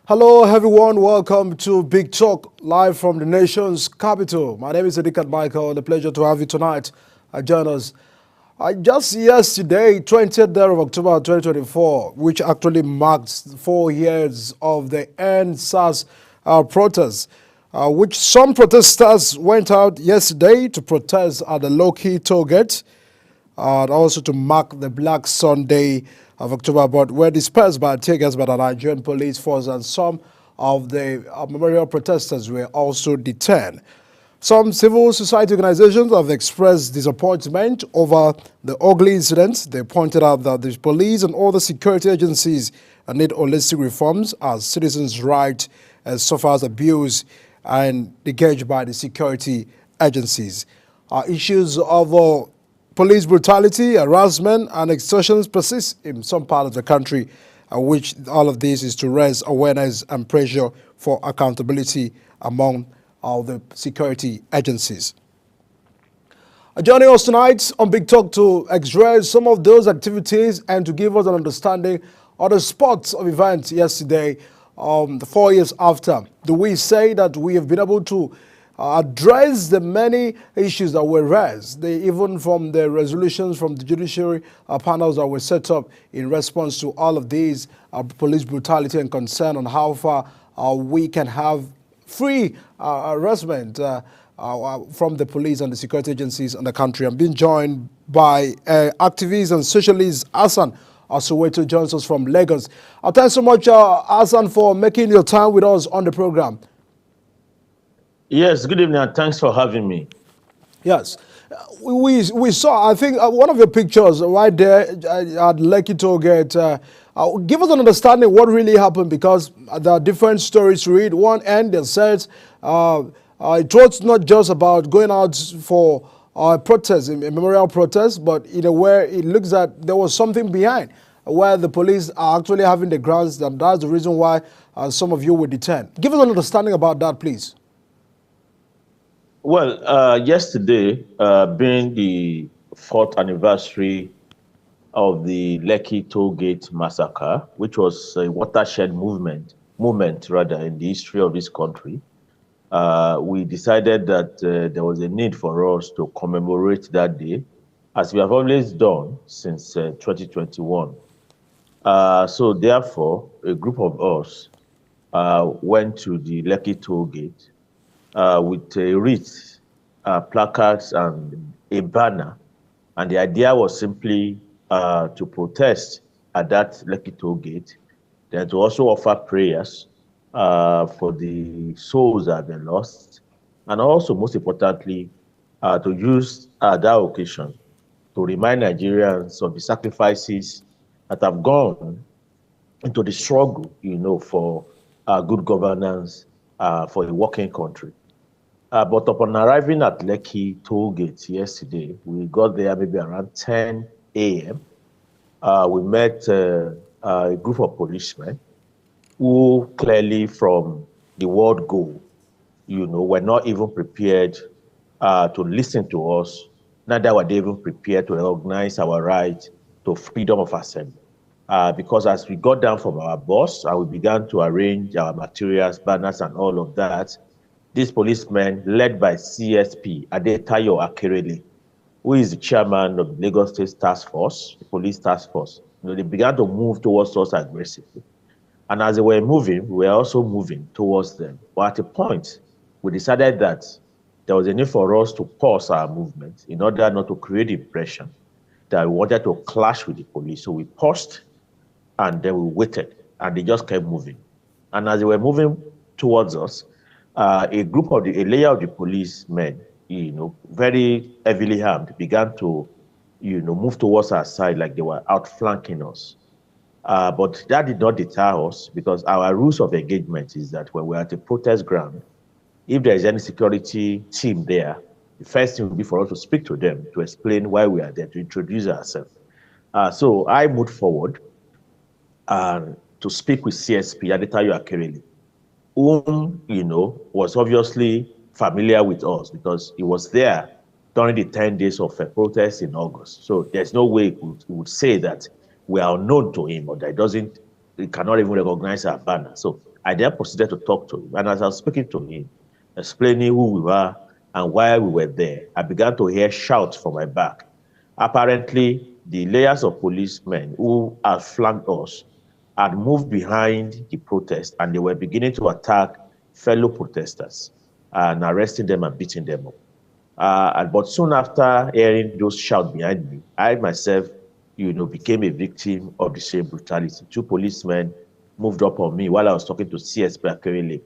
Hello, everyone. Welcome to Big Talk, live from the nation's capital. My name is Edikat Michael. The pleasure to have you tonight. Join us. Just yesterday, 20th day of October 2024, which actually marks 4 years of the End SARS protests, which some protesters went out yesterday to protest at the Loki toll gate and also to mark the Black Sunday of October, but were dispersed by tear gas by the Nigerian police force, and some of the memorial protesters were also detained. Some civil society organizations have expressed disappointment over the ugly incidents. They pointed out that the police and other security agencies need holistic reforms as citizens' rights suffers abuse and engaged by the security agencies. Issues of police brutality, harassment, and extortions persist in some part of the country, which all of this is to raise awareness and pressure for accountability among all the security agencies. Joining us tonight on Big Talk to express some of those activities and to give us an understanding of the spots of events yesterday, 4 years after. Do we say that we have been able to address the many issues that were raised, even from the resolutions from the judiciary panels that were set up in response to all of these police brutality and concern on how far we can have free harassment from the police and the security agencies in the country? I'm being joined by activist and socialist Hassan Soweto joins us from Lagos. Thanks so much, Hassan, for making your time with us on the program. Yes, good evening, and thanks for having me. Yes. We saw, I think, one of your pictures right there at Lekki Toll Gate. Give us an understanding what really happened, because there are different stories to read. One end that says it was not just about going out for a protest, a memorial protest, but in a way it looks that there was something behind, where the police are actually having the grounds, and that's the reason why some of you were detained. Give us an understanding about that, please. Well, yesterday, being the 4th anniversary of the Lekki Toll Gate massacre, which was a watershed moment rather in the history of this country, we decided that there was a need for us to commemorate that day, as we have always done since 2021. So therefore, a group of us went to the Lekki Toll Gate with a wreath, placards, and a banner. And the idea was simply to protest at that Lekki Toll Gate, then to also offer prayers for the souls that have been lost, and also, most importantly, to use that occasion to remind Nigerians of the sacrifices that have gone into the struggle, for good governance for a working country. But upon arriving at Lekki Toll Gate yesterday, we got there maybe around 10 a.m. We met a group of policemen who clearly, from the word go, were not even prepared to listen to us. Neither were they even prepared to recognize our right to freedom of assembly. Because as we got down from our bus and we began to arrange our materials, banners, and all of that, these policemen, led by CSP Adetayo Akerele, who is the chairman of the Lagos State Task Force, the police task force, they began to move towards us aggressively. And as they were moving, we were also moving towards them. But at a point, we decided that there was a need for us to pause our movement in order not to create the impression that we wanted to clash with the police. So we paused, and then we waited, and they just kept moving. And as they were moving towards us, a layer of the policemen, very heavily armed, began to, move towards our side like they were outflanking us. But that did not deter us, because our rules of engagement is that when we're at a protest ground, if there is any security team there, the first thing would be for us to speak to them, to explain why we are there, to introduce ourselves. So I moved forward to speak with CSP Adetayo Akerele, whom, was obviously familiar with us because he was there during the 10 days of a protest in August. So there's no way he would say that we are unknown to him, or that he cannot even recognize our banner. So I then proceeded to talk to him. And as I was speaking to him, explaining who we were and why we were there, I began to hear shouts from my back. Apparently, the layers of policemen who had flanked us had moved behind the protest and they were beginning to attack fellow protesters and arresting them and beating them up. But soon after hearing those shouts behind me, I myself, became a victim of the same brutality. Two policemen moved up on me while I was talking to CSP Akerele,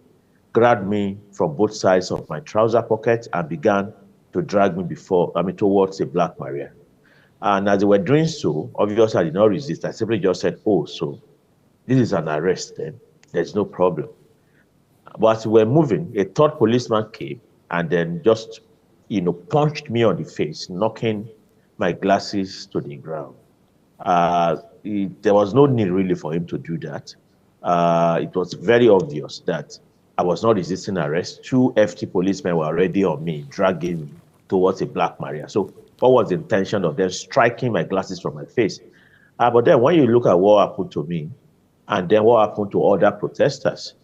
grabbed me from both sides of my trouser pocket and began to drag me towards a black Maria. And as they were doing so, obviously I did not resist. I simply just said, "Oh, so this is an arrest then. There's no problem." But as we were moving, a third policeman came and then just, punched me on the face, knocking my glasses to the ground. There was no need really for him to do that. It was very obvious that I was not resisting arrest. Two FT policemen were already on me, dragging me towards a black Maria. So what was the intention of them striking my glasses from my face? But then when you look at what happened to me and then what happened to other protesters,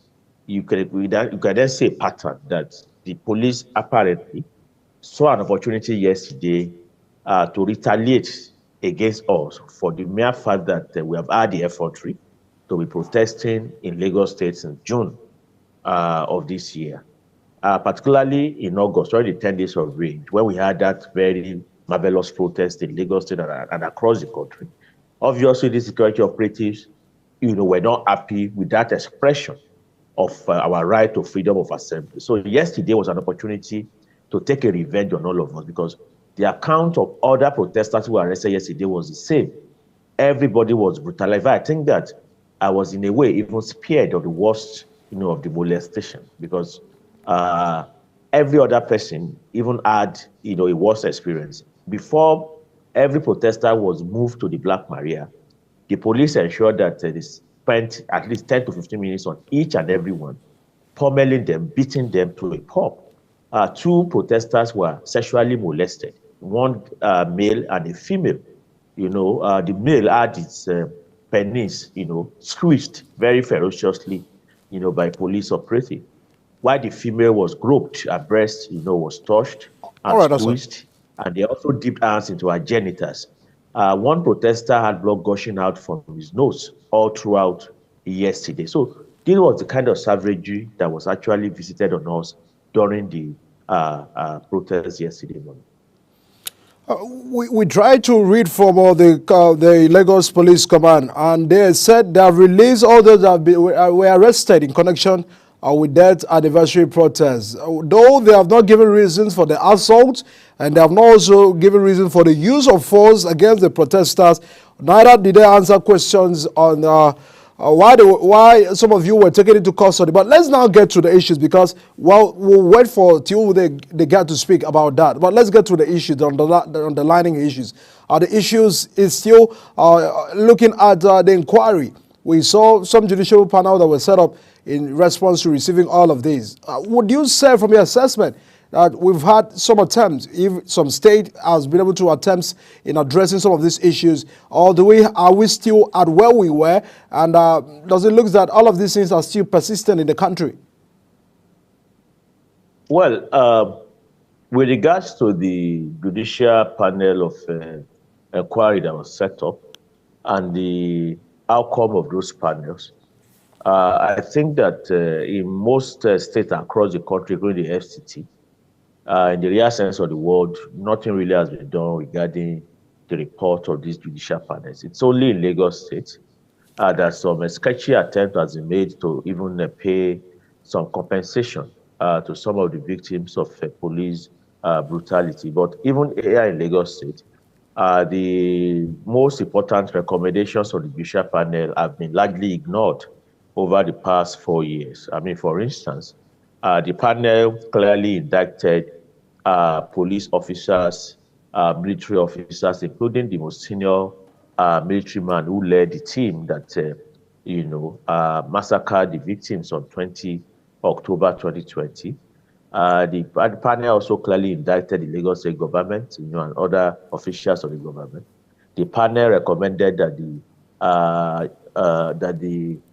you can then see a pattern that the police apparently saw an opportunity yesterday to retaliate against us for the mere fact that we have had the effrontery to be protesting in Lagos State since June of this year, particularly in August, during the 10 days of rain, when we had that very marvelous protest in Lagos State and across the country. Obviously, the security operatives, were not happy with that expression of our right to freedom of assembly. So yesterday was an opportunity to take a revenge on all of us because the account of other protesters who were arrested yesterday was the same. Everybody was brutalized. I think that I was in a way even spared of the worst, of the molestation because every other person even had, a worse experience. Before every protester was moved to the Black Maria, the police ensured that they spent at least 10 to 15 minutes on each and every one, pummeling them, beating them to a pulp. Two protesters were sexually molested, one male and a female. The male had its penis, squeezed very ferociously, by police operative, while the female was groped, her breast, was touched and squeezed, and they also dipped hands into her genitals. One protester had blood gushing out from his nose all throughout yesterday. So this was the kind of savagery that was actually visited on us during the protest yesterday morning. We tried to read from the Lagos Police Command, and they said they have released all those that were arrested in connection with that anniversary protest. Though they have not given reasons for the assault, and they have not also given reason for the use of force against the protesters, neither did they answer questions on why some of you were taken into custody. But let's now get to the issues because, we'll wait till they get to speak about that. But let's get to the issues, the underlying issues. The issues is still looking at the inquiry. We saw some judicial panel that were set up in response to receiving all of these. Would you say from your assessment that we've had some attempts, if some state has been able to attempt in addressing some of these issues, or are we still at where we were? And does it look that all of these things are still persistent in the country? Well, with regards to the judicial panel of inquiry that was set up and the outcome of those panels, I think that in most states across the country, including the FCT, in the real sense of the word, nothing really has been done regarding the report of these judicial panels. It's only in Lagos State that some sketchy attempt has been made to even pay some compensation to some of the victims of police brutality. But even here in Lagos State, the most important recommendations of the judicial panel have been largely ignored over the past 4 years. I mean, for instance, the panel clearly indicted police officers, military officers, including the most senior military man who led the team that, massacred the victims on 20 October 2020. The panel also clearly indicted the Lagos State government, and other officials of the government. The panel recommended that the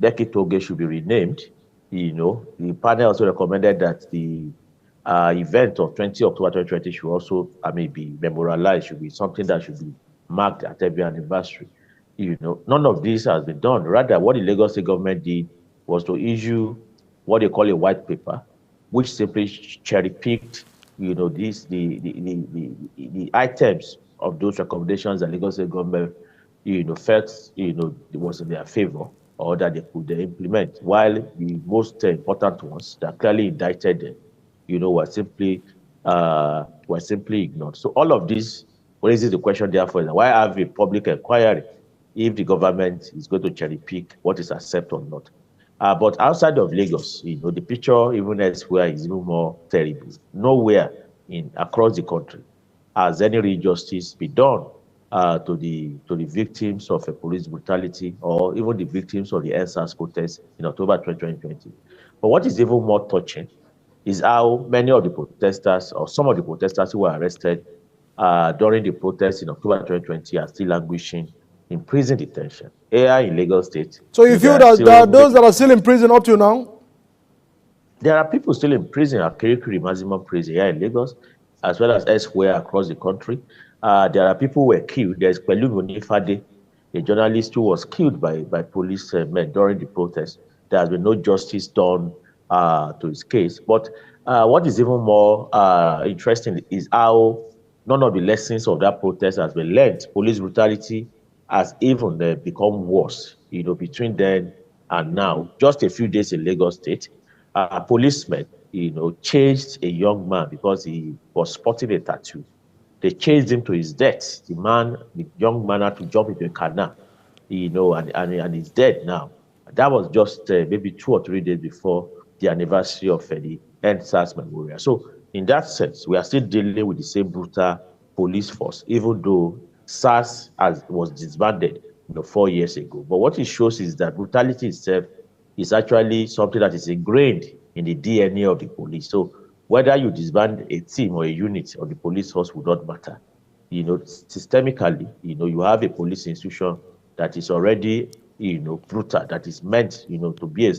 Lekki toll gate should be renamed The panel also recommended that the event of 20 October 2020 should also, be memorialized, should be something that should be marked at every anniversary. None of this has been done. Rather, what the Lagos State government did was to issue what they call a white paper, which simply cherry-picked, the items of those recommendations that Lagos State government, felt, was in their favor or that they could implement, while the most important ones that clearly indicted them, were simply ignored. So all of this raises the question, therefore, is why have a public inquiry if the government is going to cherry pick what is accepted or not? But outside of Lagos, the picture even elsewhere is even more terrible. Nowhere across the country has any real justice been done to the victims of a police brutality or even the victims of the NSAS protest in October 2020. But what is even more touching is how many of the protesters or some of the protesters who were arrested during the protest in October 2020 are still languishing in prison detention here in Lagos State. So you feel that there are those that are still in prison up to now? There are people still in prison at Kirikiri Maximum Prison here in Lagos, as well as elsewhere across the country. There are people who were killed. There's Pelumi Onifade, a journalist who was killed by police men during the protest. There has been no justice done to his case. But what is even more interesting is how none of the lessons of that protest has been learned. Police brutality has even become worse, between then and now. Just a few days in Lagos State, a policeman, chased a young man because he was sporting a tattoo. They chased him to his death. The young man had to jump into a canal, and he's dead now. That was just maybe 2 or 3 days before the anniversary of the NSAS memorial. So in that sense, we are still dealing with the same brutal police force, even though SARS was disbanded 4 years ago. But what it shows is that brutality itself is actually something that is ingrained in the DNA of the police. So whether you disband a team or a unit of the police force would not matter. Systemically, you have a police institution that is already, brutal, that is meant, to be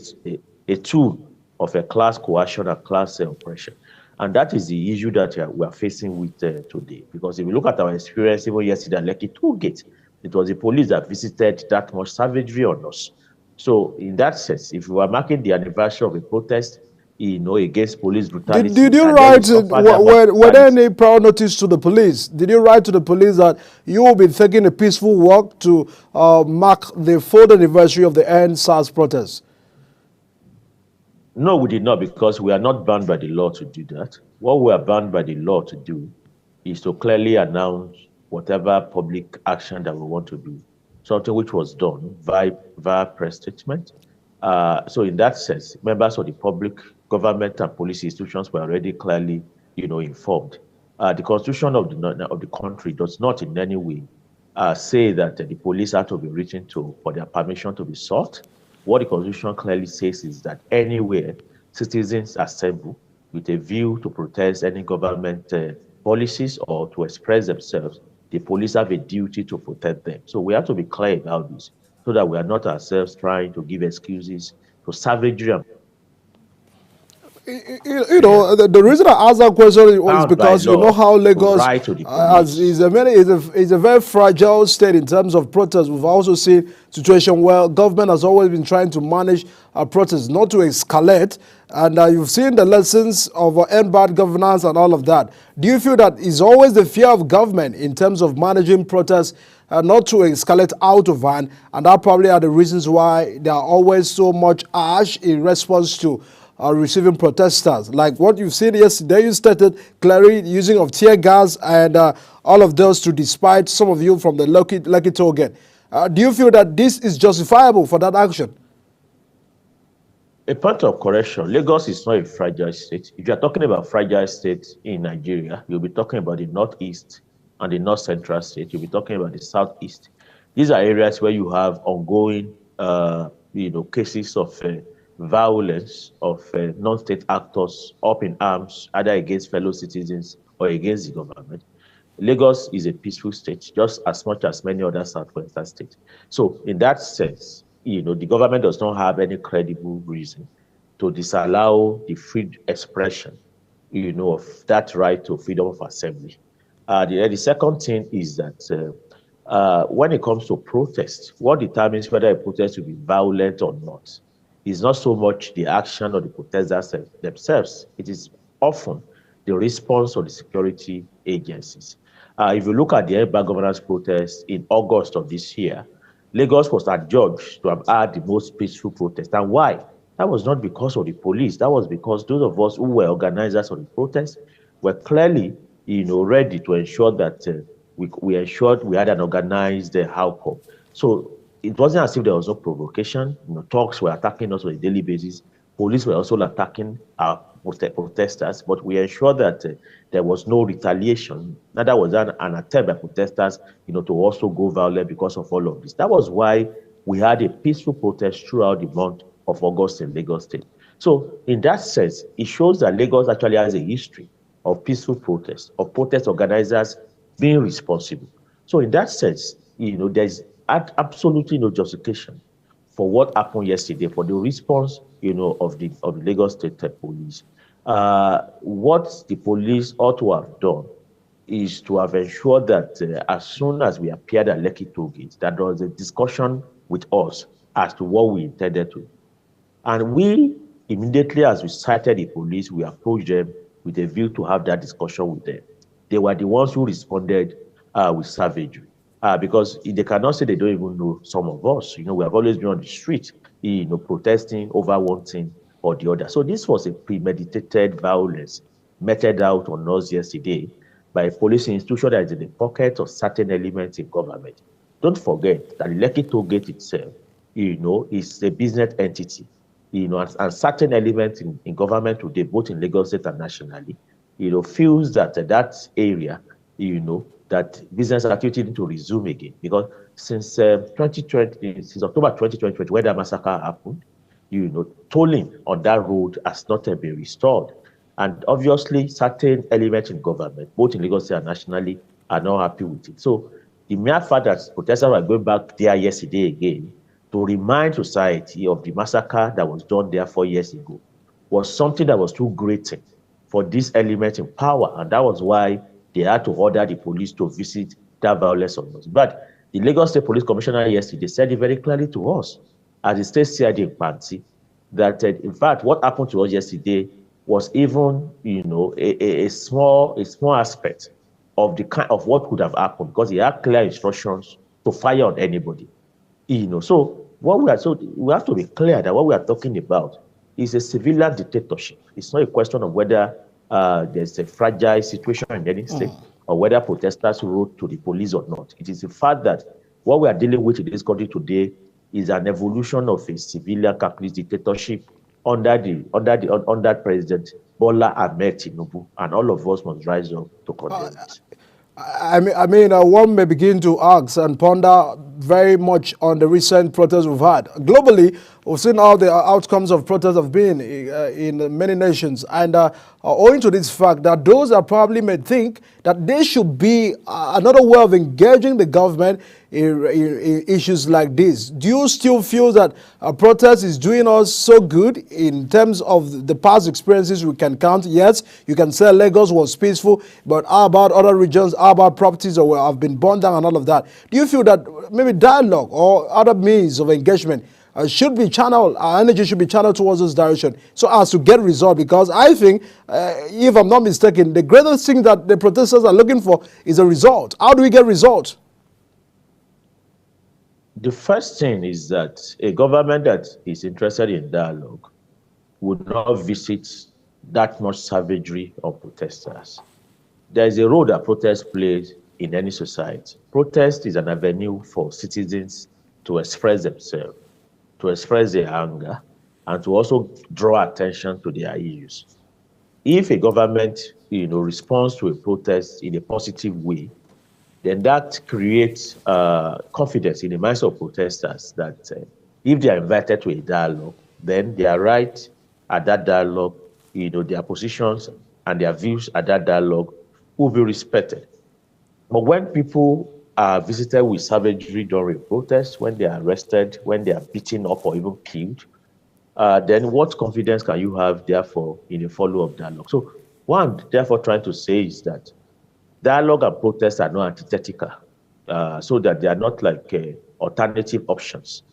a tool of a class coercion and class oppression. And that is the issue that we are facing with today. Because if you look at our experience, even yesterday at Lekki Tollgate, it was the police that visited that much savagery on us. So in that sense, if we are marking the anniversary of a protest, against police brutality. Did you write, were there any prior notice to the police? Did you write to the police that you will be taking a peaceful walk to mark the 4th anniversary of the NSAS protest? No, we did not, because we are not bound by the law to do that. What we are bound by the law to do is to clearly announce whatever public action that we want to do, something which was done via press statement. So in that sense, members of the public, government and police institutions were already clearly, informed. The constitution of the country does not in any way say that the police are to be written to for their permission to be sought. What the constitution clearly says is that anywhere citizens assemble with a view to protest any government policies or to express themselves, the police have a duty to protect them. So we have to be clear about this, so that we are not ourselves trying to give excuses to savagery. The reason I asked that question is because you know how Lagos is a very fragile state in terms of protests. We've also seen situation where government has always been trying to manage protests, not to escalate. And you've seen the lessons of end bad governance and all of that. Do you feel that it's always the fear of government in terms of managing protests, not to escalate out of hand, and that probably are the reasons why there are always so much ash in response to receiving protesters? Like what you've seen yesterday, you started clearly using of tear gas and all of those to despite some of you from the Lekki Tollgate. Do you feel that this is justifiable for that action? A point of correction, Lagos is not a fragile state. If you're talking about fragile states in Nigeria, you'll be talking about the northeast and the north central state. You'll be talking about the southeast. These are areas where you have ongoing, cases of violence of non-state actors up in arms, either against fellow citizens or against the government. Lagos is a peaceful state, just as much as many other southwestern states. So in that sense, the government does not have any credible reason to disallow the free expression, of that right to freedom of assembly. The second thing is that when it comes to protest, what determines whether a protest will be violent or not is not so much the action of the protesters themselves. It is often the response of the security agencies. If you look at the urban governance protest in August of this year, Lagos was adjudged to have had the most peaceful protest. And why? That was not because of the police. That was because those of us who were organizers of the protest were clearly, ready to ensure that we ensured we had an organized outcome. So it wasn't as if there was no provocation. Talks were attacking us on a daily basis. Police were also attacking our protesters, but we ensured that there was no retaliation. Neither was an attempt by protesters, to also go violent because of all of this. That was why we had a peaceful protest throughout the month of August in Lagos State. So in that sense, it shows that Lagos actually has a history of peaceful protests, of protest organizers being responsible. So in that sense, there's absolutely no justification for what happened yesterday, for the response, of the Lagos State Police. What the police ought to have done is to have ensured that as soon as we appeared at Lekki Toll Gate, that there was a discussion with us as to what we intended to. And we, immediately as we cited the police, we approached them with a view to have that discussion with them. They were the ones who responded with savagery. Because they cannot say they don't even know some of us. We have always been on the street, protesting over one thing or the other. So this was a premeditated violence meted out on us yesterday by a police institution that is in the pocket of certain elements in government. Don't forget that the Lekki Toll Gate itself, is a business entity, and certain elements in government today, both in Lagos State and nationally, feels that that area, that business activity need to resume again. Because since 2020, since October 2020, when that massacre happened, tolling on that road has not been restored. And obviously, certain elements in government, both in Lagos State and nationally, are not happy with it. So the mere fact that protesters were going back there yesterday again to remind society of the massacre that was done there 4 years ago was something that was too grating for this element in power. And that was why they had to order the police to visit that violence on us. But the Lagos State Police Commissioner yesterday said it very clearly to us, as the state CID in Panti, that in fact, what happened to us yesterday was even, a small aspect of the kind of what could have happened, because he had clear instructions to fire on anybody. So we have to be clear that what we are talking about is a civilian dictatorship. It's not a question of whether there's a fragile situation in any state or whether protesters wrote to the police or not. It is the fact that what we are dealing with in this country today is an evolution of a civilian capitalist dictatorship under President Bola Ahmed Tinubu, and all of us must rise up to condemn it. One may begin to ask and ponder very much on the recent protests we've had. Globally, we've seen how the outcomes of protests have been in many nations. And owing to this fact that those that probably may think that there should be another way of engaging the government in issues like this. Do you still feel that protest is doing us so good in terms of the past experiences we can count? Yes, you can say Lagos was peaceful, but how about other regions? How about properties that have been burned down and all of that? Do you feel that maybe dialogue or other means of engagement should be channeled, our energy should be channeled towards this direction so as to get result? Because I think, if I'm not mistaken, the greatest thing that the protesters are looking for is a result. How do we get result? The first thing is that a government that is interested in dialogue would not visit that much savagery of protesters. There is a role that protest plays in any society. Protest is an avenue for citizens to express themselves, to express their anger, and to also draw attention to their issues. If a government, responds to a protest in a positive way, then that creates confidence in the minds of protesters that if they are invited to a dialogue, then they are right at that dialogue, their positions and their views at that dialogue will be respected. But when people are visited with savagery during protests, when they are arrested, when they are beaten up or even killed, then what confidence can you have, therefore, in the follow-up dialogue? So, one, therefore, trying to say is that dialogue and protest are not antithetical, so that they are not like alternative options.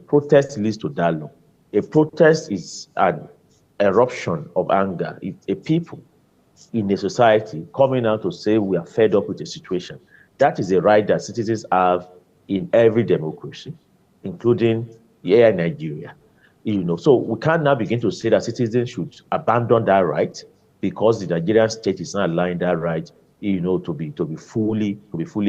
Protest leads to dialogue. A protest is an eruption of anger. It's a people in a society coming out to say we are fed up with the situation. That is a right that citizens have in every democracy, including here in Nigeria. So we can't now begin to say that citizens should abandon that right because the Nigerian state is not allowing that right, to be fully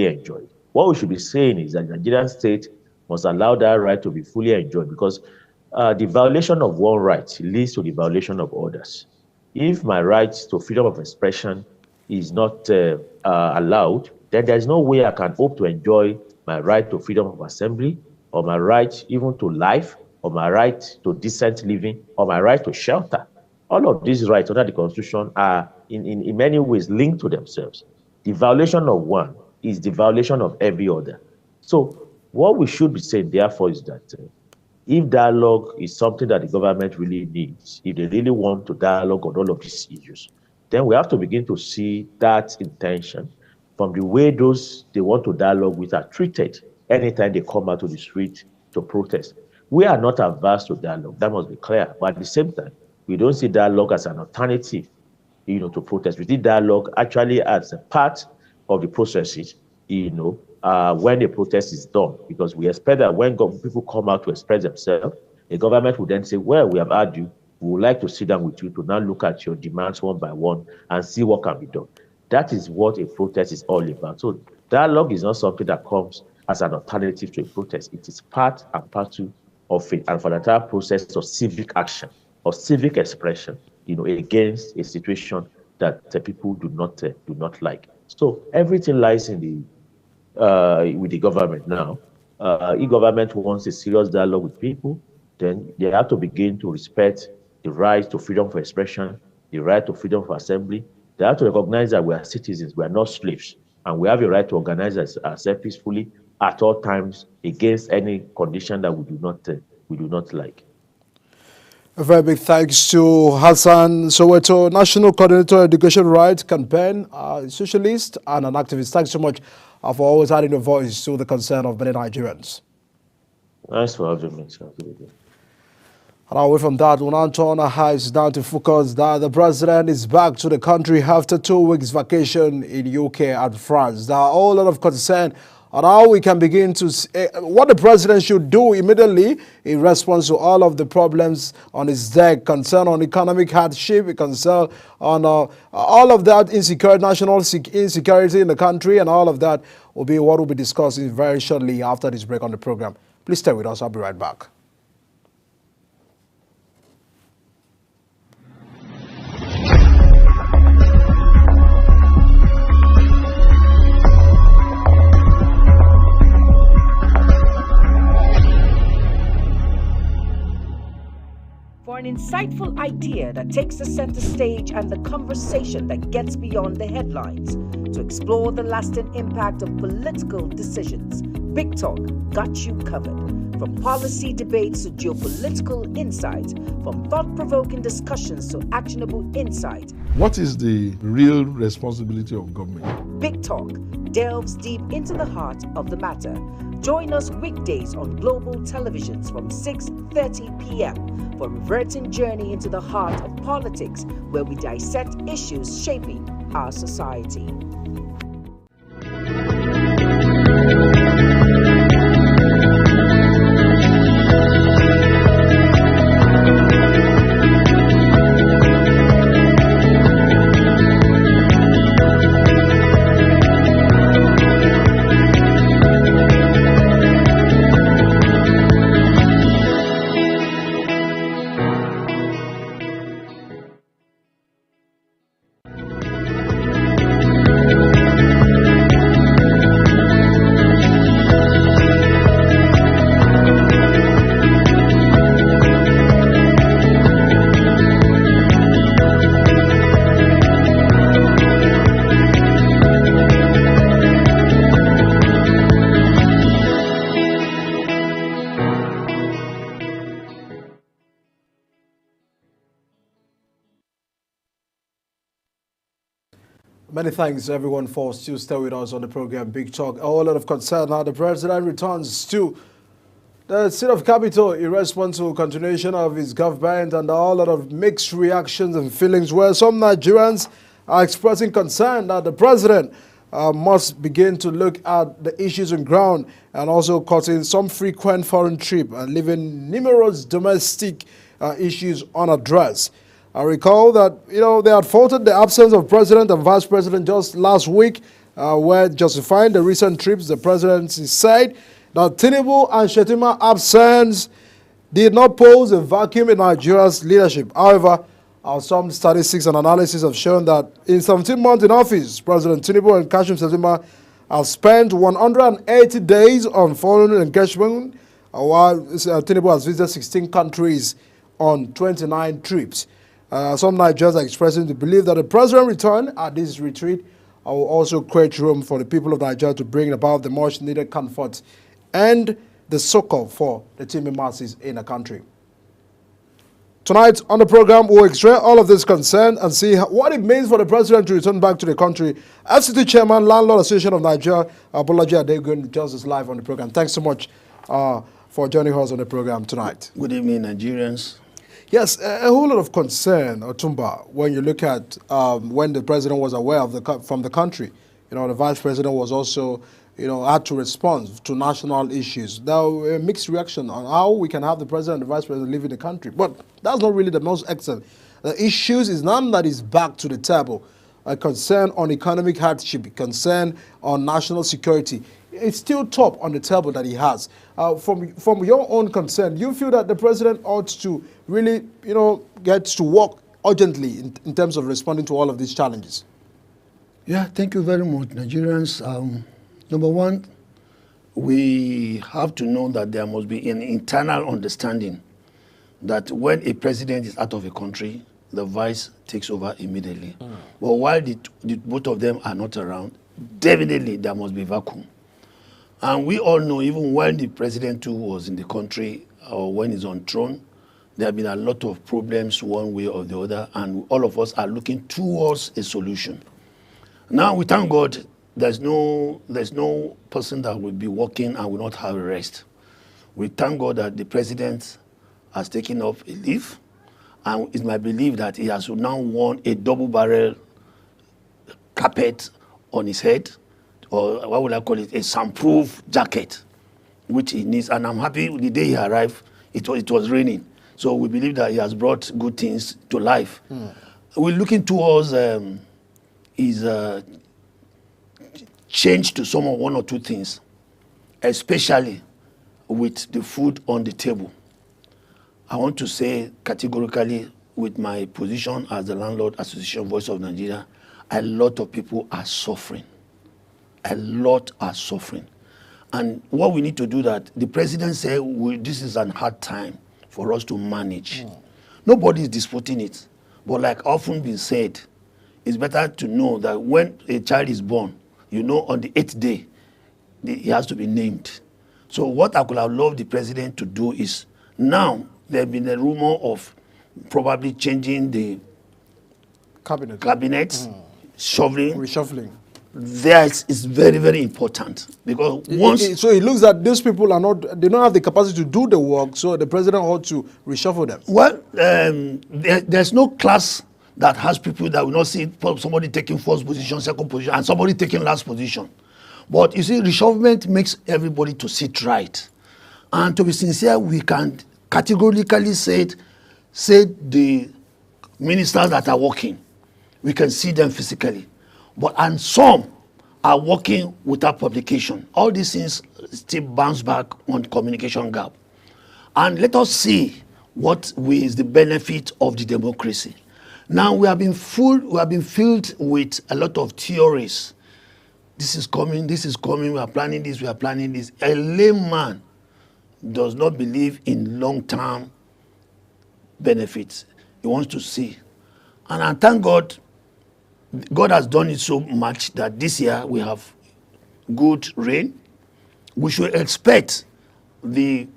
enjoyed. What we should be saying is that the Nigerian state must allow that right to be fully enjoyed, because the violation of one right leads to the violation of others. If my right to freedom of expression is not allowed, then there's no way I can hope to enjoy my right to freedom of assembly, or my right even to life, or my right to decent living, or my right to shelter. All of these rights under the Constitution are in many ways linked to themselves. The violation of one is the violation of every other. So what we should be saying, therefore, is that if dialogue is something that the government really needs, if they really want to dialogue on all of these issues, then we have to begin to see that intention from the way those they want to dialogue with are treated anytime they come out to the street to protest. We are not averse to dialogue, that must be clear. But at the same time, we don't see dialogue as an alternative, to protest. We see dialogue actually as a part of the processes, when a protest is done, because we expect that when people come out to express themselves, the government will then say, well, we have heard you. We would like to sit down with you to now look at your demands one by one and see what can be done. That is what a protest is all about. So dialogue is not something that comes as an alternative to a protest. It is part and parcel of it, and for the entire process of civic action or civic expression, against a situation that people do not like. So everything lies in with the government now. If government wants a serious dialogue with people, then they have to begin to respect the right to freedom of expression, the right to freedom of assembly. They have to recognize that we are citizens, we are not slaves, and we have a right to organize ourselves peacefully at all times against any condition that we do not like. A very big thanks to Hassan Soweto, National Coordinator Education Rights Campaign, socialist and an activist. Thanks so much for always adding a voice to the concern of many Nigerians. Nice for having me. And away from that, we'll now turn our eyes down to focus that the president is back to the country after 2 weeks vacation in UK and France. There are a whole lot of concern on how we can begin to what the president should do immediately in response to all of the problems on his deck, concern on economic hardship, concern on all of that national insecurity in the country, and all of that will be what we'll be discussing very shortly after this break on the program. Please stay with us. I'll be right back. For an insightful idea that takes the center stage and the conversation that gets beyond the headlines, to explore the lasting impact of political decisions, Big Talk got you covered. From policy debates to geopolitical insights, from thought-provoking discussions to actionable insight. What is the real responsibility of government? Big Talk delves deep into the heart of the matter. Join us weekdays on global televisions from 6:30 p.m. for a reverting journey into the heart of politics, where we dissect issues shaping our society. Many thanks, everyone, for still staying with us on the program Big Talk. A whole lot of concern now. The president returns to the seat of capital in response to continuation of his government and a whole lot of mixed reactions and feelings where some Nigerians are expressing concern that the president must begin to look at the issues on ground and also cutting some frequent foreign trip and leaving numerous domestic issues unaddressed. I recall that, they had faulted the absence of president and vice president just last week, where justifying the recent trips, the presidency said that Tinubu and Shettima absence did not pose a vacuum in Nigeria's leadership. However, some statistics and analysis have shown that in 17 months in office, President Tinubu and Kashim Shettima have spent 180 days on foreign engagement, while Tinubu has visited 16 countries on 29 trips. Some Nigerians are expressing the belief that the president return at this retreat will also create room for the people of Nigeria to bring about the much needed comfort and the succor for the teeming masses in the country. Tonight on the program, we'll extract all of this concern and see what it means for the president to return back to the country. FCT Chairman, Landlord Association of Nigeria, Bolaji Adegun, joins us live on the program. Thanks so much for joining us on the program tonight. Good evening, Nigerians. Yes, a whole lot of concern, Otumba, when you look at when the president was aware of from the country. The vice president was also, had to respond to national issues. Now, a mixed reaction on how we can have the president and the vice president leaving the country. But that's not really the most excellent. The issues is none that is back to the table. A concern on economic hardship, a concern on national security. It's still top on the table that he has. From your own concern, you feel that the president ought to really, get to work urgently in terms of responding to all of these challenges? Yeah, thank you very much, Nigerians. Number one, we have to know that there must be an internal understanding that when a president is out of a country, the vice takes over immediately. But while the both of them are not around, definitely there must be vacuum. And we all know, even when the president too was in the country or when he's on throne, there have been a lot of problems one way or the other, and all of us are looking towards a solution. Now, we thank God there's no person that will be working and will not have a rest. We thank God that the president has taken off a leave, and it's my belief that he has now worn a double-barrel carpet on his head, or what would I call it, a soundproof jacket, which he needs. And I'm happy the day he arrived, it was raining. So we believe that he has brought good things to life. We're looking towards his change to one or two things, especially with the food on the table. I want to say categorically, with my position as the Landlord Association Voice of Nigeria, a lot of people are suffering. A lot are suffering. And what we need to do that, the president said, this is a hard time for us to manage. Nobody is disputing it. But like often been said, it's better to know that when a child is born, on the 8th day, he has to be named. So what I could have loved the president to do is, now there's been a rumor of probably changing the cabinet, reshuffling. That is very, very important, because once... So it looks that these people they don't have the capacity to do the work, so the president ought to reshuffle them. Well, there's no class that has people that will not see somebody taking first position, second position, and somebody taking last position. But you see, reshufflement makes everybody to sit right. And to be sincere, we can categorically say the ministers that are working, we can see them physically. And some are working without publication. All these things still bounce back on communication gap. And let us see what is the benefit of the democracy. Now we have been filled with a lot of theories. This is coming, we are planning this, we are planning this. A layman does not believe in long-term benefits. He wants to see. And I thank God, God has done it so much that this year we have good rain. We should expect the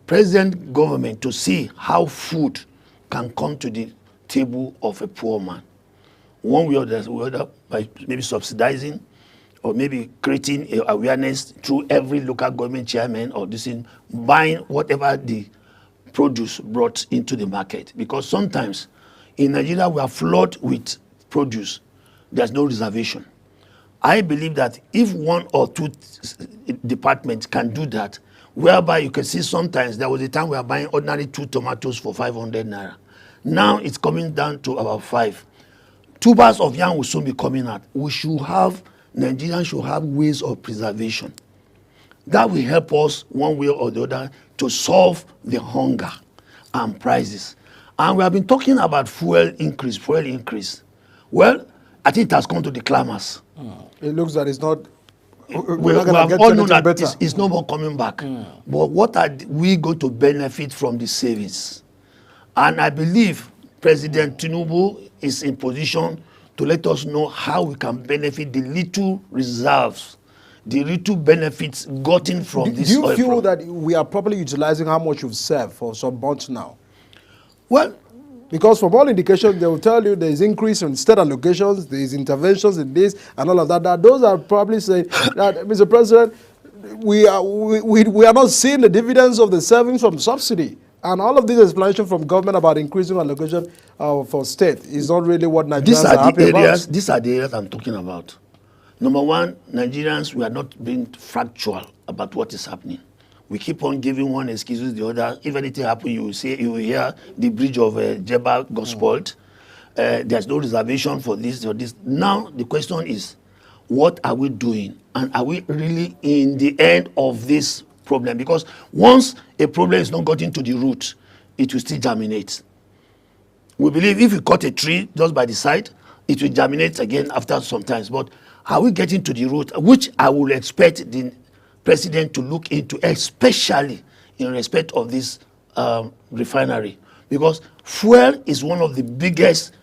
present government to see how food can come to the table of a poor man. One way or the other, by maybe subsidizing or maybe creating awareness through every local government chairman or this in buying whatever the produce brought into the market. Because sometimes in Nigeria we are flooded with produce. There's no reservation. I believe that if one or two departments can do that, whereby you can see sometimes there was a time we were buying ordinary 2 tomatoes for 500 naira. Now it's coming down to about 5. Tubers of yam will soon be coming out. Nigerians should have ways of preservation. That will help us one way or the other to solve the hunger and prices. And we have been talking about fuel increase. Well, I think it has come to the climax. It looks that it's not. We have all known that it's no more coming back. But what are we going to benefit from the savings? And I believe President Tinubu is in position to let us know how we can benefit the little reserves, the little benefits gotten from this oil. Do you feel that we are properly utilizing how much you've saved for some months now? Well, because from all indications, they will tell you there is increase in state allocations, there is interventions in this and all of that. Those are probably saying that, Mr. President, we are not seeing the dividends of the savings from subsidy. And all of this explanation from government about increasing allocation for state is not really what Nigerians are happy about. These are the areas I'm talking about. Number one, Nigerians, we are not being factual about what is happening. We keep on giving one excuse the other. If anything happens, you will hear the bridge of Jebba got spoiled. There's no reservation for this or this. Now the question is, what are we doing? And are we really in the end of this problem? Because once a problem is not gotten to the root, it will still germinate. We believe if you cut a tree just by the side, it will germinate again after some time. But are we getting to the root, which I will expect the president to look into, especially in respect of this refinery? Because fuel is one of the biggest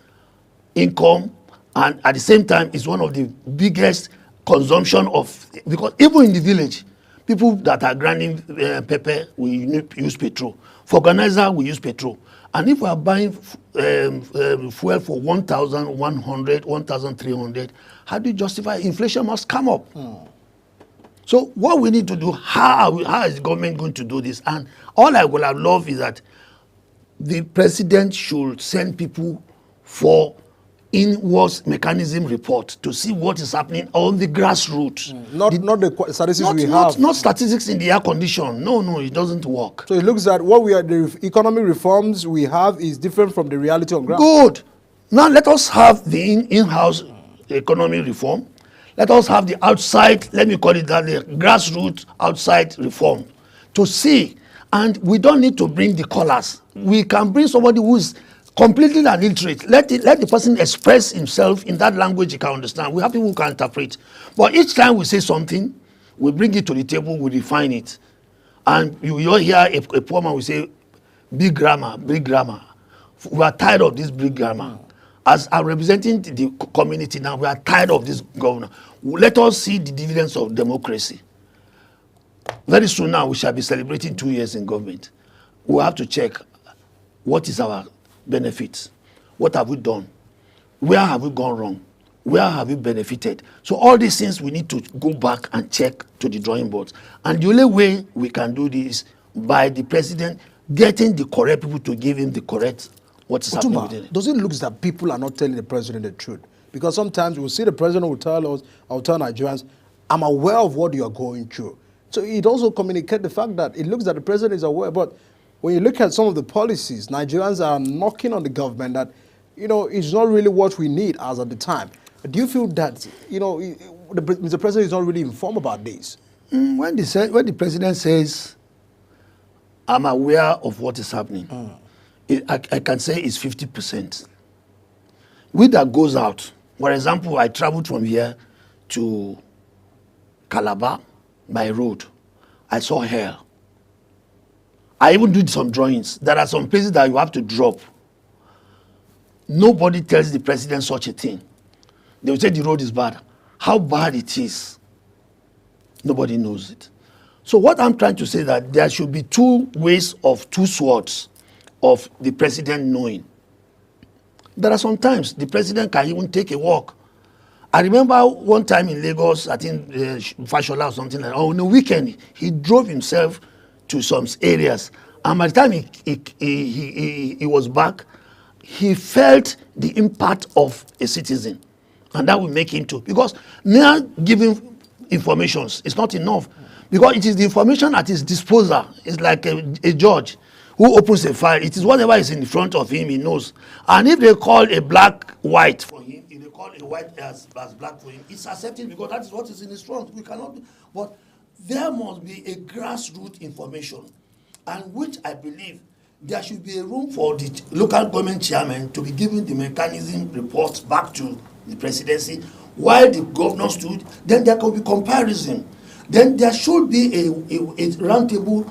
income, and at the same time is one of the biggest consumption of, because even in the village, people that are grinding pepper will use petrol. For organizer, we use petrol. And if we are buying fuel for 1,100, 1,300, how do you justify inflation must come up? So what we need to do, how is the government going to do this? And all I would have loved is that the president should send people for inwards mechanism report to see what is happening on the grassroots. Not the statistics we have. Not statistics in the air condition. No, it doesn't work. So it looks that what the economic reforms we have is different from the reality on ground. Good. Now let us have the in-house economic reform. Let us have the outside, let me call it that, the grassroots outside reform to see. And we don't need to bring the callers. We can bring somebody who is completely illiterate. Let the person express himself in that language he can understand. We have people who can interpret. But each time we say something, we bring it to the table, we refine it. And you hear a poor man will say, big grammar, big grammar. We are tired of this big grammar. As I'm representing the community now, we are tired of this governor. Let us see the dividends of democracy. Very soon now, we shall be celebrating 2 years in government. We have to check what is our benefits. What have we done? Where have we gone wrong? Where have we benefited? So all these things we need to go back and check to the drawing boards. And the only way we can do this by the president getting the correct people to give him the correct what is happening within it. Does it look that people are not telling the president the truth? Because sometimes we'll see the president will tell us, I'll tell Nigerians, I'm aware of what you are going through. So it also communicates the fact that it looks that the president is aware. But when you look at some of the policies, Nigerians are knocking on the government that, it's not really what we need as at the time. Do you feel that, Mr. President is not really informed about this? When the president says, I'm aware of what is happening, I can say it's 50%. With that goes out. For example, I traveled from here to Calabar by road. I saw hair. I even did some drawings. There are some places that you have to drop. Nobody tells the president such a thing. They will say the road is bad. How bad it is, nobody knows it. So what I'm trying to say is that there should be two ways of two swords of the president knowing. There are some times the president can even take a walk I remember one time in Lagos, I think Fashola or something like that, on the weekend, he drove himself to some areas. And by the time he was back, he felt the impact of a citizen. And that will make him too. Because now giving information is not enough. Because it is the information at his disposal. It's like a judge who opens a file. It is whatever is in front of him, he knows. And if they call a black white for him, if they call a white as black for him, it's accepted because that is what is in his front. We cannot, but there must be a grassroots information, and which I believe there should be a room for the local government chairman to be giving the mechanism reports back to the presidency while the governor stood. Then there could be comparison. Then there should be a roundtable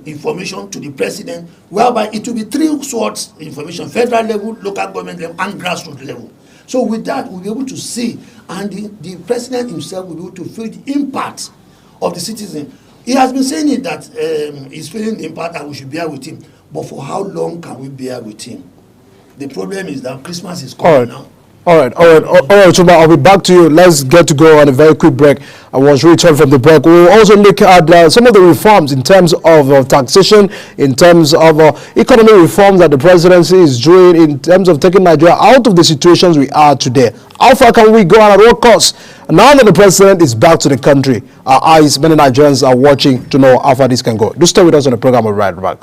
information to the president, whereby it will be three sorts information: federal level, local government level, and grassroots level. So with that, we'll be able to see, and the president himself will be able to feel the impact of the citizen. He has been saying it that he's feeling the impact and we should bear with him. But for how long can we bear with him? The problem is that Christmas is coming now. All right, Otumba, I'll be back to you. Let's get to go on a very quick break. I was returned from the break. We'll also look at some of the reforms in terms of taxation, in terms of economic reforms that the presidency is doing, in terms of taking Nigeria out of the situations we are today. How far can we go and at what cost? Now that the president is back to the country, our eyes, many Nigerians are watching to know how far this can go. Do stay with us on the program. We'll be right back.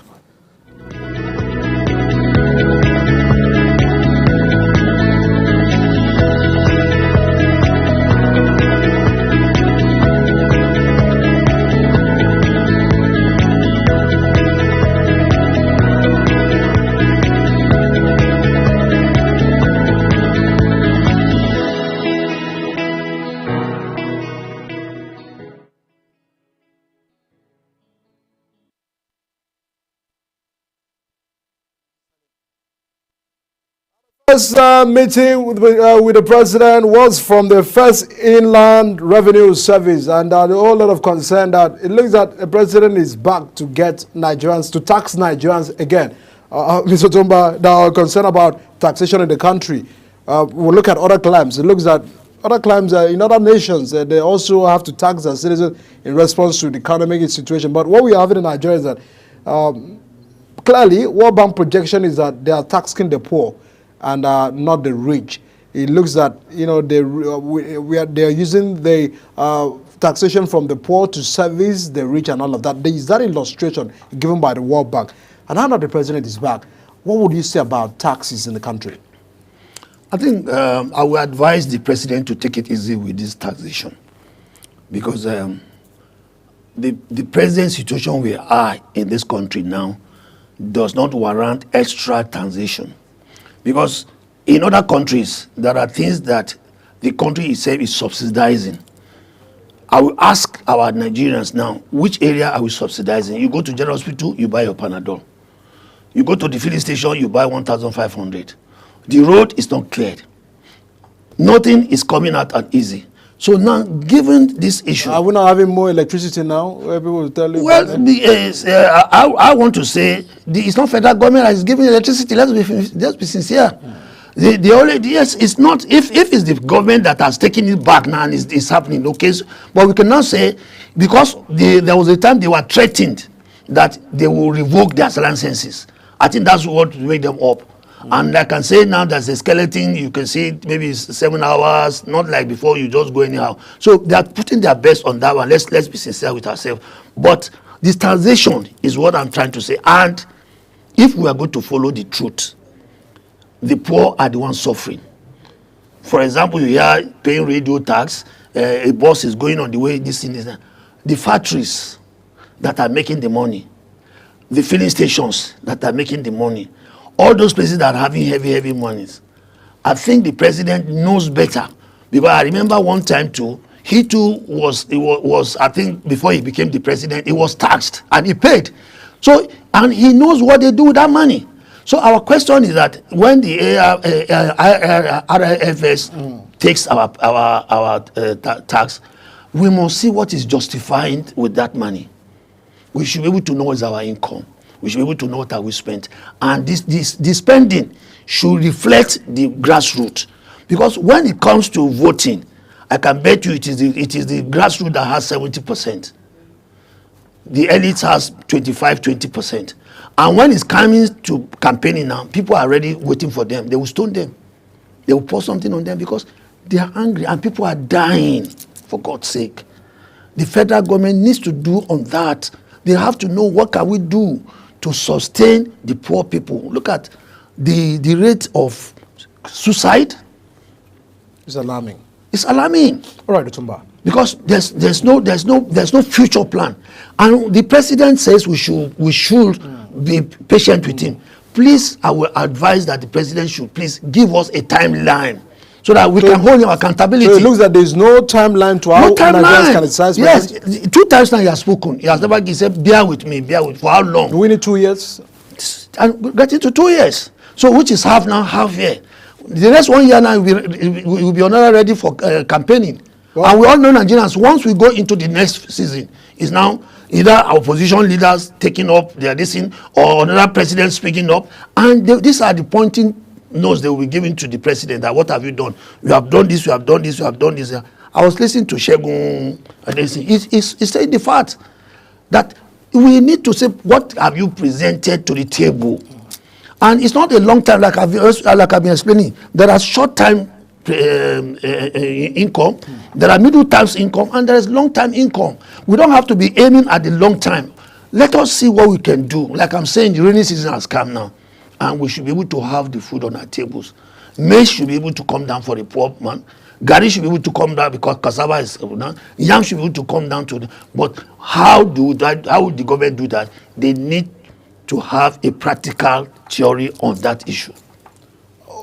This meeting with the president was from the First Inland Revenue Service, and a whole lot of concern that it looks that the president is back to get Nigerians, to tax Nigerians again. Mr. Otumba, there are concern about taxation in the country. We'll look at other claims. It looks that other claims in other nations, they also have to tax their citizens in response to the economic situation. But what we have in Nigeria is that clearly World Bank projection is that they are taxing the poor and not the rich. It looks that they are using the taxation from the poor to service the rich and all of that. There is that illustration given by the World Bank. And now that the president is back, what would you say about taxes in the country? I think I would advise the president to take it easy with this taxation, because the present situation we are in this country now does not warrant extra taxation. Because in other countries, there are things that the country itself is subsidizing. I will ask our Nigerians now, which area are we subsidizing? You go to General Hospital, you buy your Panadol. You go to the filling station, you buy 1,500. The road is not cleared. Nothing is coming out as easy. So now, given this issue... Are we not having more electricity now? Where people will tell you... Well, I want to say, it's not federal government that is giving electricity. Let's be sincere. Yes, it's not... If it's the government that has taken it back now and it's happening, okay? But we cannot say, because there was a time they were threatened that they will revoke their licenses. I think that's what made them up. And I can say now there's a skeleton, you can see maybe it's 7 hours, not like before you just go anyhow. So they are putting their best on that one. Let's be sincere with ourselves. But this transition is what I'm trying to say. And if we are going to follow the truth, the poor are the ones suffering. For example, you hear paying radio tax, a bus is going on the way, this thing is that. The factories that are making the money, the filling stations that are making the money, all those places that are having heavy monies. I think the president knows better, because I remember one time too, he too was I think before he became the president, he was taxed and he paid. So, and he knows what they do with that money. So our question is that when the RIFS takes our tax, we must see what is justifying with that money. We should be able to know what's our income. We should be able to know what we spent. And this spending should reflect the grassroots. Because when it comes to voting, I can bet you it is the grassroots that has 70%. The elite has 20%. And when it's coming to campaigning now, people are already waiting for them. They will stone them. They will pour something on them because they are angry and people are dying, for God's sake. The federal government needs to do on that. They have to know what can we do to sustain the poor people. Look at the rate of suicide. It's alarming. It's alarming. All right, Otumba. Because there's no future plan, and the president says we should be patient with him. Please, I will advise that the president should please give us a timeline so that we can hold him accountability. So it looks like there's no timeline to how Nigerians can exercise. Yes, 2 times now he has spoken. He has never said, bear with me, for how long? Do we need 2 years? And get into 2 years. So which is half now, half year. The next 1 year now we will be another ready for campaigning. Well, and we all know Nigerians, once we go into the next season, is now either our opposition leaders taking up their listening or another president speaking up. And these are the pointing notes they will be giving to the president that what have you done? You have done this, you have done this, you have done this. I was listening to Segun. He's saying the fact that we need to say, what have you presented to the table? And it's not a long time, like I've been explaining. There are short-time income, there are middle terms income, and there is long term income. We don't have to be aiming at the long time. Let us see what we can do. Like I'm saying, the rainy season has come now, and we should be able to have the food on our tables. Maize should be able to come down for the poor man. Gari should be able to come down because cassava is down. Yam should be able to come down to but how would the government do that? They need to have a practical theory on that issue.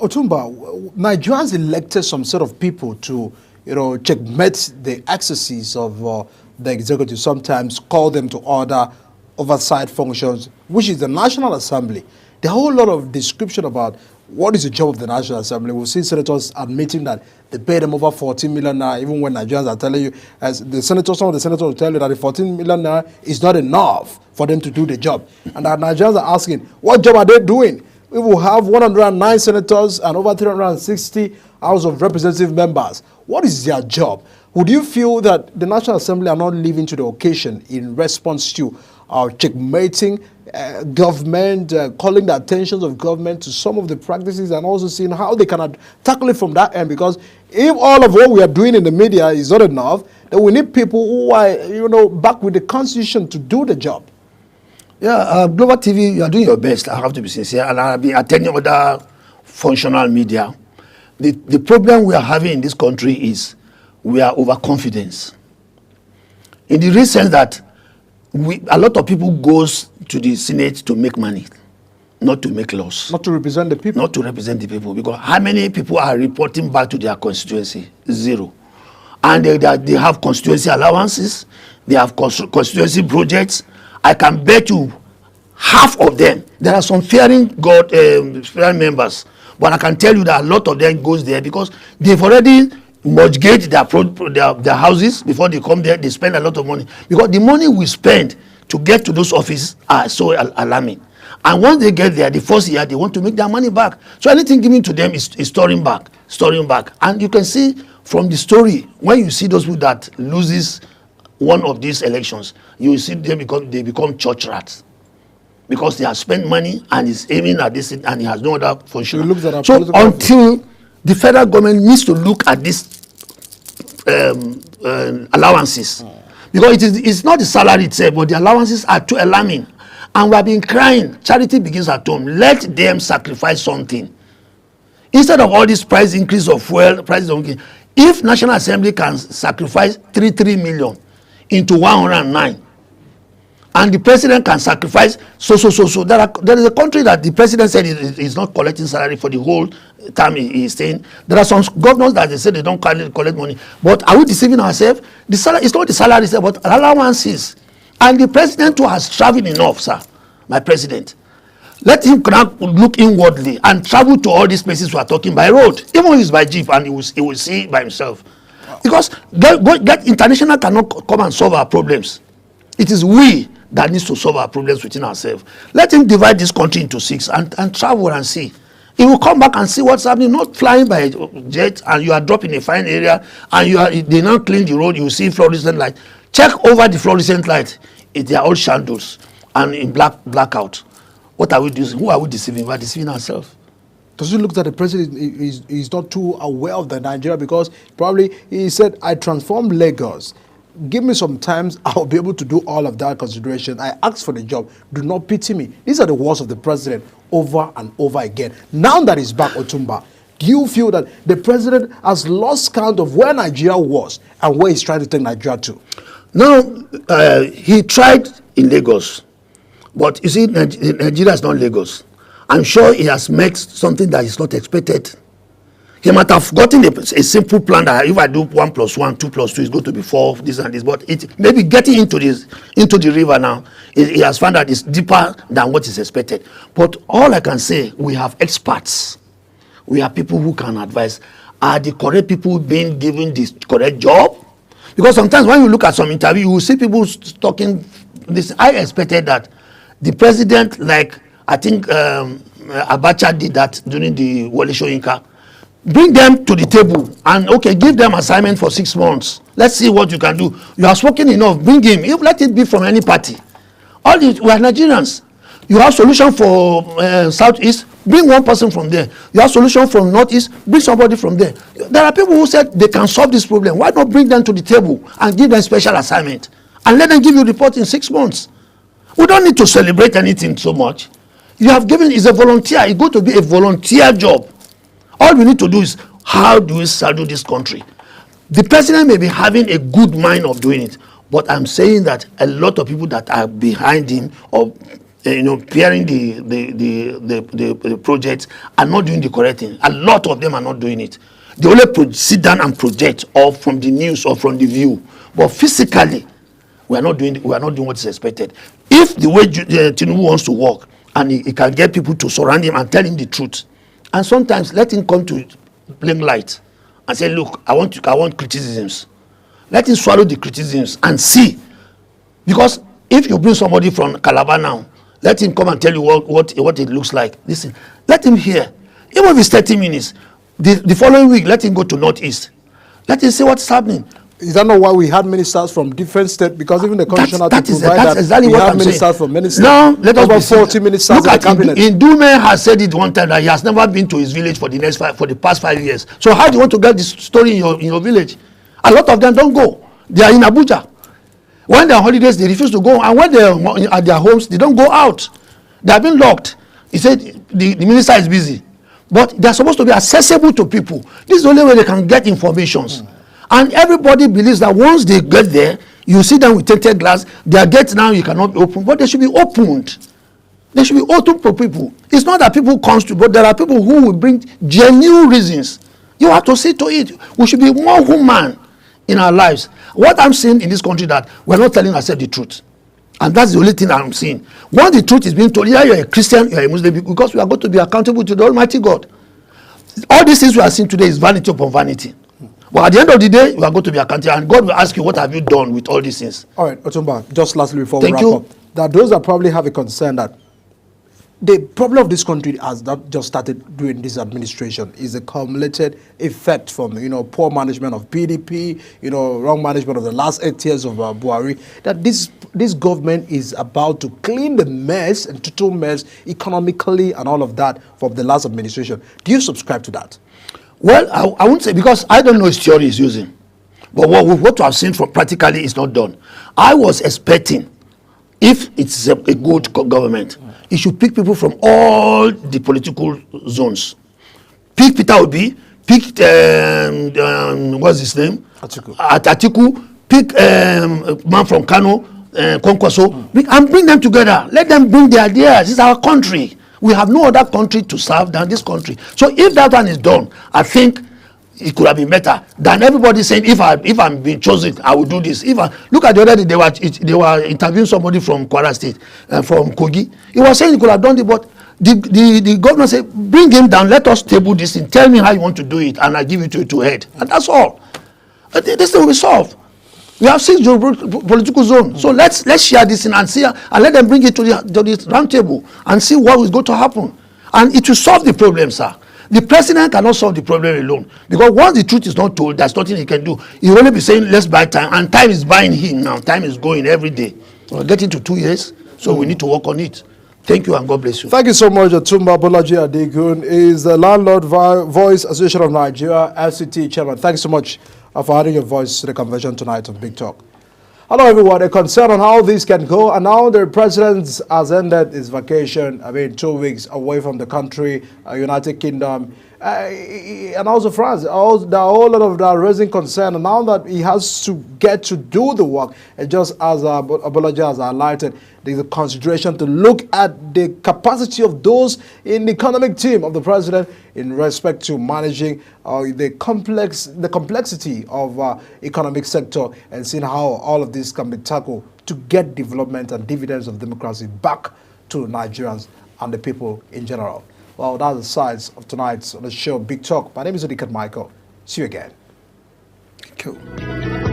Otumba, Nigerians elected some set of people to, checkmate the excesses of the executive, sometimes call them to order oversight functions, which is the National Assembly. There are a whole lot of description about what is the job of the National Assembly. We've seen senators admitting that they pay them over 14 million naira, even when Nigerians are telling you, some of the senators will tell you that the 14 million naira is not enough for them to do the job. And that Nigerians are asking, what job are they doing? We will have 109 senators and over 360 House of Representative members. What is their job? Would you feel that the National Assembly are not living to the occasion in response to checkmating government, calling the attention of government to some of the practices and also seeing how they can tackle it from that end? Because if all of what we are doing in the media is not enough, then we need people who are, back with the Constitution to do the job. Yeah, Global TV, you are doing your best. I have to be sincere, and I've been attending other functional media. The problem we are having in this country is we are overconfidence. In the real sense that a lot of people goes to the Senate to make money, not to make laws. Not to represent the people. Not to represent the people, because how many people are reporting back to their constituency? 0. And they have constituency allowances, they have constituency projects. I can bet you half of them, there are some fearing members, but I can tell you that a lot of them goes there because they've already mortgaged their houses before they come there. They spend a lot of money because the money we spend to get to those offices are so alarming. And once they get there, the first year, they want to make their money back. So anything given to them is storing back. And you can see from the story, when you see those people that loses one of these elections, you will see them they become church rats because they have spent money and is aiming at this and he has no other function. So until the federal government needs to look at these allowances, because it's not the salary itself, but the allowances are too alarming. And we have been crying, charity begins at home. Let them sacrifice something. Instead of all this price increase of fuel, prices of if National Assembly can sacrifice 3 million into 109, and the president can sacrifice so. There is a country that the president said is not collecting salary for the whole time he is staying. There are some governors that they say they don't collect money. But are we deceiving ourselves? The salary is not the salary itself, but allowances. And the president too has traveled enough, sir, my president. Let him look inwardly and travel to all these places we are talking by road, even if it's by jeep, and he will see by himself. Because get international cannot come and solve our problems. It is we that needs to solve our problems within ourselves. Let him divide this country into 6 and travel and see. He will come back and see what's happening, not flying by a jet and you are dropping a fine area and they now clean the road, you see fluorescent light. Check over the fluorescent light. They are all shandals and in blackout. What are we doing? Who are we deceiving? We are deceiving ourselves. Does it look that the president is not too aware of the Nigeria, because probably he said, I transformed Lagos. Give me some time, I'll be able to do all of that consideration. I asked for the job. Do not pity me. These are the words of the president over and over again. Now that he's back, Otumba, do you feel that the president has lost count of where Nigeria was and where he's trying to take Nigeria to? Now, he tried in Lagos, but you see, Nigeria is not Lagos. I'm sure he has met something that is not expected. He might have gotten a simple plan that if I do 1 + 1, 2 + 2 is going to be 4, this and this. But it maybe getting into the river now, he has found that it's deeper than what is expected. But all I can say, we have experts. We have people who can advise. Are the correct people being given the correct job? Because sometimes when you look at some interview, you will see people talking this. I expected that the president, like I think Abacha did that during the Wole Soyinka, bring them to the table and okay, give them assignment for 6 months. Let's see what you can do. You have spoken enough. Bring him. You let it be from any party. We are Nigerians. You have solution for Southeast. Bring one person from there. You have solution from Northeast. Bring somebody from there. There are people who said they can solve this problem. Why not bring them to the table and give them special assignment and let them give you report in 6 months? We don't need to celebrate anything so much. You have given is a volunteer. It's going to be a volunteer job. All we need to do is, how do we saddle this country? The president may be having a good mind of doing it, but I'm saying that a lot of people that are behind him or peering the projects are not doing the correct thing. A lot of them are not doing it. They only sit down and project, or from the news or from the view, but physically we are not doing what is expected. If the way Tinubu wants to work and he can get people to surround him and tell him the truth, and sometimes let him come to plain light and say, look, I want criticisms. Let him swallow the criticisms and see. Because if you bring somebody from Calabar now, let him come and tell you what it looks like. Listen, let him hear. Even if it's 30 minutes, the following week, let him go to Northeast. Let him see what's happening. Is that not why we had ministers from different states? Because even the commissioner that's exactly we what have I'm ministers saying. from many states. Now, let us over be 40 ministers in the cabinet. Ndume has said it one time that he has never been to his village for the past 5 years. So how do you want to get this story in your village? A lot of them don't go. They are in Abuja. When they're on holidays, they refuse to go. And when they're at their homes, they don't go out. They have been locked. He said the minister is busy. But they're supposed to be accessible to people. This is the only way they can get informations. And everybody believes that once they get there, you see them with tinted glass, their gates now you cannot open, but they should be opened. They should be open for people. It's not that people come to, but there are people who will bring genuine reasons. You have to see to it. We should be more human in our lives. What I'm seeing in this country that we're not telling ourselves the truth. And that's the only thing I'm seeing. Once the truth is being told, either you're a Christian, you're a Muslim, because we are going to be accountable to the Almighty God. All these things we are seeing today is vanity upon vanity. But at the end of the day, you are going to be accountable, and God will ask you, what have you done with all these things? All right, Otumba, just lastly before we wrap up, that those that probably have a concern that the problem of this country has not just started during this administration, is a cumulative effect from poor management of PDP, wrong management of the last 8 years of Buhari, that this government is about to clean the mess and total mess economically and all of that from the last administration. Do you subscribe to that? Well, I won't say, because I don't know his theory he's using. But what I've seen from practically is not done. I was expecting, if it's a good government, it should pick people from all the political zones. Pick Peter Obi, pick, what's his name? Atiku. Pick man from Kano, Kwankwaso, and bring them together. Let them bring their ideas. This is our country. We have no other country to serve than this country. So if that one is done, I think it could have been better than everybody saying, if I'm being chosen, I will do this. Look at the other day, they were interviewing somebody from Kwara State, from Kogi. He was saying he could have done it, but the governor said, bring him down, let us table this thing, tell me how you want to do it, and I give it to head. And that's all. This thing will be solved. We have 6 political zones. So let's share this in and see, and let them bring it to the round table and see what is going to happen. And it will solve the problem, sir. The president cannot solve the problem alone. Because once the truth is not told, there's nothing he can do. He will only be saying, let's buy time. And time is buying him now. Time is going every day. We're getting to 2 years, so we need to work on it. Thank you and God bless you. Thank you so much, Otumba Bolaji Adigun is the Landlord Voice Association of Nigeria, FCT chairman. Thank you so much for adding your voice to the conversation tonight on Big Talk. Hello, everyone. A concern on how this can go, and now the president has ended his vacation. 2 weeks away from the country, United Kingdom, and also France. There are a whole lot of that raising concern, and now that he has to get to do the work, and just as Abolaji has highlighted, there's a consideration to look at the capacity of those in the economic team of the president in respect to managing the complexity of economic sector and seeing how all of this can be tackled to get development and dividends of democracy back to Nigerians and the people in general. Well, that's the sides of tonight's on the show Big Talk. My name is Odikat Michael. See you again. Thank you.